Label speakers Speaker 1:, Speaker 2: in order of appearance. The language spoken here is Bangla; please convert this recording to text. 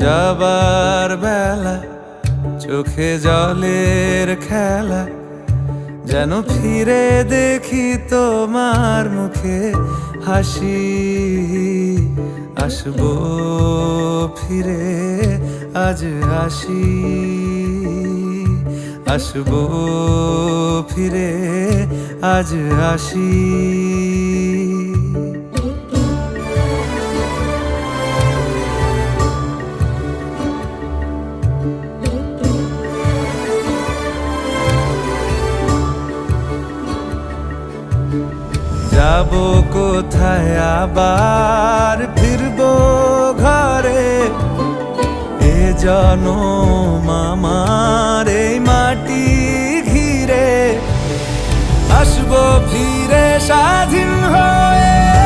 Speaker 1: যাবার বেলা চোখে জলের খেলা, যেন ফিরে দেখি তোমার মুখে হাসি। আসবো ফিরে আজ আসি, আসবো ফিরে আজ আসি। যাবো কোথায় আবার ফিরবো ঘরে, এ জনম আমার এই মাটি ঘিরে। আসবো ফিরে স্বাধীন হয়ে।